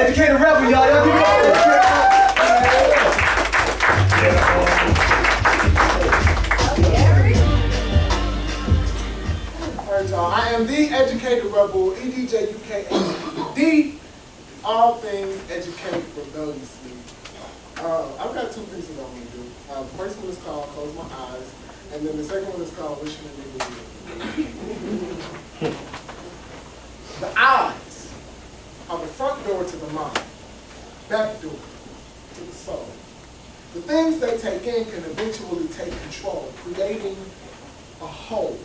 Educated rebel, y'all. Y'all keep going. I am the educated rebel, Edjukated, the all things educated rebelliously. I've got two pieces I want to do. The first one is called Close My Eyes, and then the second one is called Wishing a Nigga Would. The eyes are the front door to the mind, back door to the soul. The things they take in can eventually take control, creating a hole.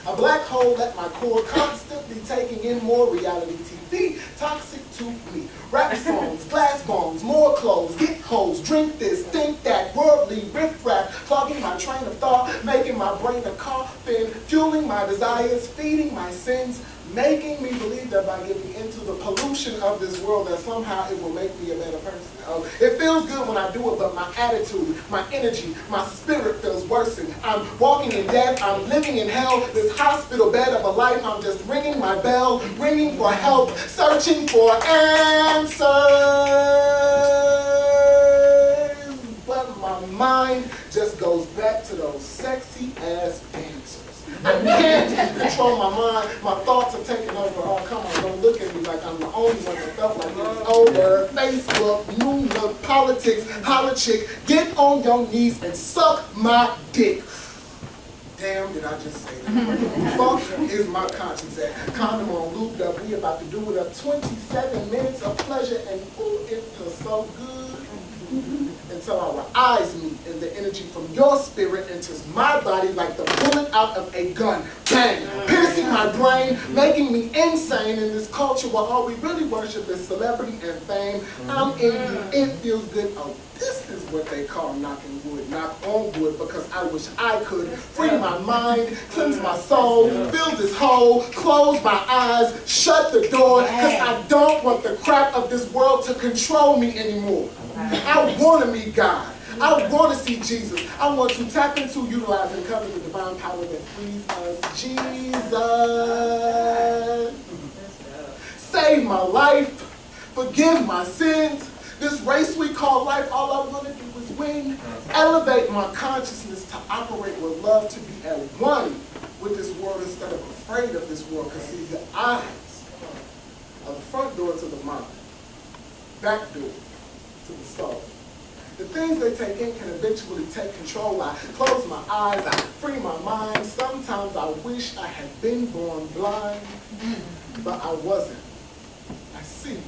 A black hole at my core, constantly taking in more reality TV, toxic to me. Rap songs, glass bombs, more clothes, get hoes, drink this, think that, worldly riff-raff, clogging my train of thought, making my brain a coffin, fueling my desires, feeding my sins, making me believe that by giving into the pollution of this world that somehow it will make me a better person. Oh, it feels good when I do it, but my attitude, my energy, my spirit feels worsened. I'm walking in death, I'm living in hell, this hospital bed of a life, I'm just ringing my bell, ringing for help, searching for answers. But my mind just goes back to those sexy ass answers. I can't control my mind. My thoughts are taking over. Oh, come on, don't look at me like I'm the only one that felt like it's over. Facebook, Newman, politics, holla chick, get on your knees and suck my dick. Damn, did I just say that? Fuck is my conscience at. Condom on lubed up. We about to do it up. 27 minutes of pleasure, and ooh, it feels so good. Until our eyes meet and the energy from your spirit enters my body like the bullet out of a gun. Bang! Piercing my brain, making me insane in this culture where all we really worship is celebrity and fame. I'm in you, it feels good. Oh, this is what they call knocking wood. Knock on wood, because I wish I could free my mind, cleanse my soul, fill this hole, close my eyes, shut the door, because I don't want the crap of this world to control me anymore. I want to meet God. I want to see Jesus. I want to tap into, utilize, and cover the divine power that frees us. Jesus, save my life, forgive my sins. This race we call life, all I want to do is win. Elevate my consciousness to operate with love, to be at one with this world instead of afraid of this world. Because see, the eyes are the front door to the mind, back door to the soul. The things they take in can eventually take control. I close my eyes, I free my mind. Sometimes I wish I had been born blind, but I wasn't. I see.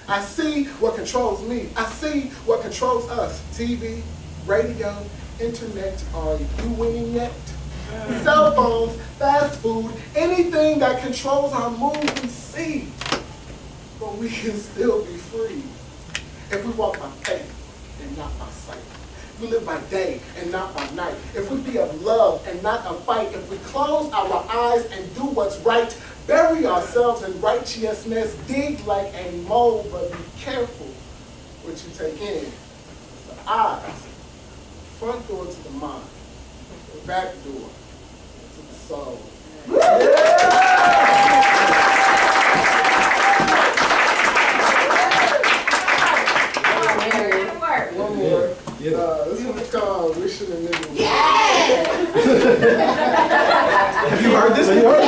I see what controls me. I see what controls us. TV, radio, internet. Are you winning yet? Cell phones, fast food, anything that controls our mood we see. But we can still be free if we walk by faith and not by sight. If we live by day and not by night. If we be of love and not of fight. If we close our eyes and do what's right. Bury ourselves in righteousness. Dig like a mole, but be careful what you take in. The eyes, front door to the mind, the back door to the soul. One more. This one's called Wishing a Nigga Would. Have you heard this before?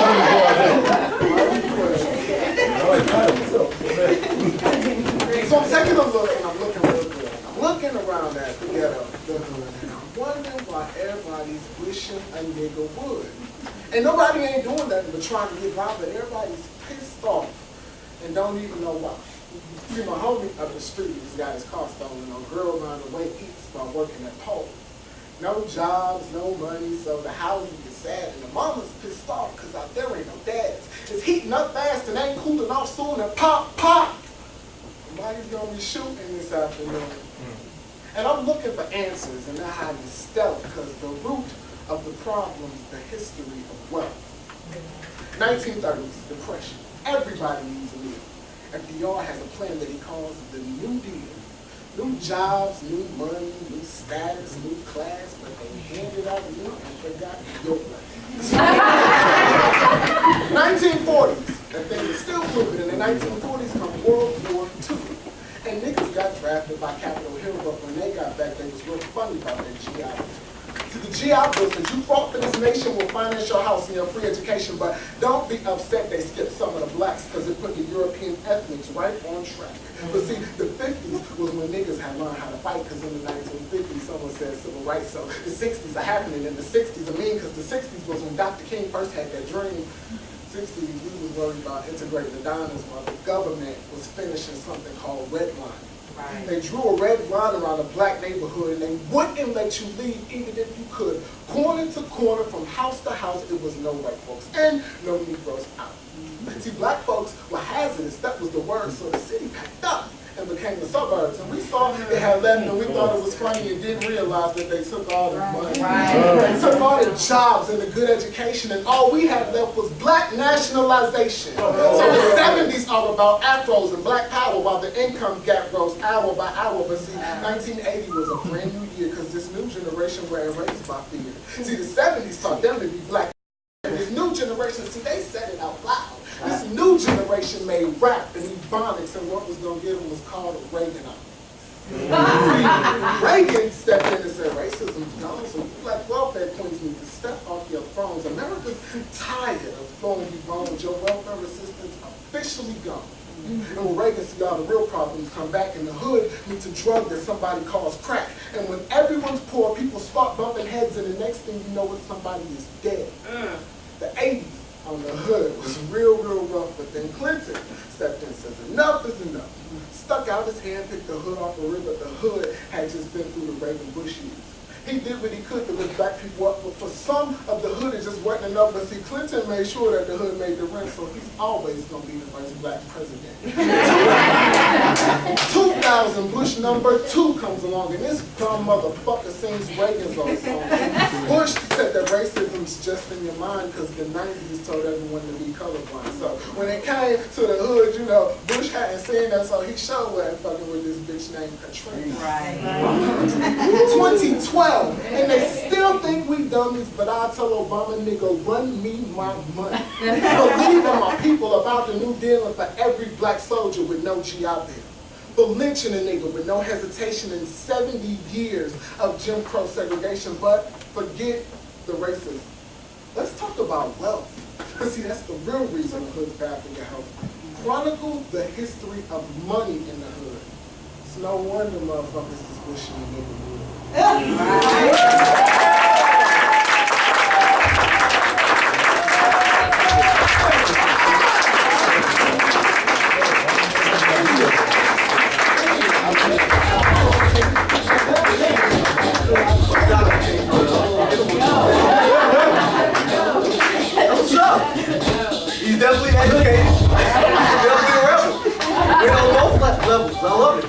So I'm taking a look, and I'm looking real good. I'm looking around at the ghetto, the hood, and I'm wondering why everybody's wishing a nigga would. And nobody ain't doing nothing but trying to get by, but everybody's pissed off and don't even know why. See, my homie up the street just got his car stolen. A girl around the way eats while working at pole. No jobs, no money, so the housing is sad. And the mama's pissed off because out there ain't no dads. It's heating up fast and ain't cooling off soon, and pop, pop. Somebody's going to be shooting this afternoon. And I'm looking for answers and not hiding stealth, because the root of the problem is the history of wealth. 1930s, depression. Everybody needs a meal. FDR has a plan that he calls the New Deal. New jobs, new money, new status, new class, but they handed out new and forgot your class. 1940s, and things are still fluid. In the 1940s come World War II. funny about that GI Bill. See, the GI Bill says you fought for this nation will finance your house and your free education, but don't be upset they skipped some of the blacks because it put the European ethnics right on track. But see, the 50s was when niggas had learned how to fight, because in the 1950s, someone said civil rights, so the 60s are happening. In the 60s, because the 60s was when Dr. King first had that dream. 60s, we was worried about integrating the diners while the government was finishing something called redlining. Right. They drew a red line around a black neighborhood and they wouldn't let you leave even if you could. Corner to corner, from house to house, it was no white folks in, no Negroes out. See, black folks were hazardous, that was the word, so the city packed up and became the suburbs. And we saw it had left and we thought it was funny and didn't realize that they took all the money. They took all the jobs and the good education, and all we had left was black nationalization. So the 70s are about afros and black power while the income gap grows hour by hour. But see, 1980 was a brand new year because this new generation were erased by fear. See, the 70s taught them to be black. And this new generation, see, they said it out loud. This new generation made rap and ebonics, and what was going to get them was called Reaganomics. Reagan stepped in and said, racism's gone, so you black welfare queens need to step off your thrones. America's tired of throwing you bones. Your welfare assistance officially gone. And when Reagan see all the real problems come back in the hood, meets a drug that somebody calls crack. And when everyone's poor, people start bumping heads, and the next thing you know, somebody is dead. The 80s on the hood was real rough, but then Clinton stepped in and says, enough is enough. Stuck out his hand, picked the hood off the river. The hood had just been through the Reagan Bush years. He did what he could to lift black people up, but for some of the hood, it just wasn't enough. But see, Clinton made sure that the hood made the rent, so he's always going to be the first black president. 2000, Bush #2 comes along, and this dumb motherfucker sings Reagan's old song. Bush said that racism's just in your mind because the 90s told everyone to be colorblind. So when it came to the hood, you know, Bush hadn't seen that, so he showed wasn't fucking with this bitch named Katrina. Right. 2012. And they still think we dummies, but I tell Obama, nigga, run me my money. Believe in my people about the new deal for every black soldier with no GI Bill. For lynching a nigga with no hesitation in 70 years of Jim Crow segregation, but forget the racism. Let's talk about wealth. Because see, that's the real reason the hood's bad for your health. Chronicle the history of money in the hood. It's no wonder motherfuckers is wishing a nigga would. He's definitely educated. He's definitely a rebel. We're on both levels. I love it.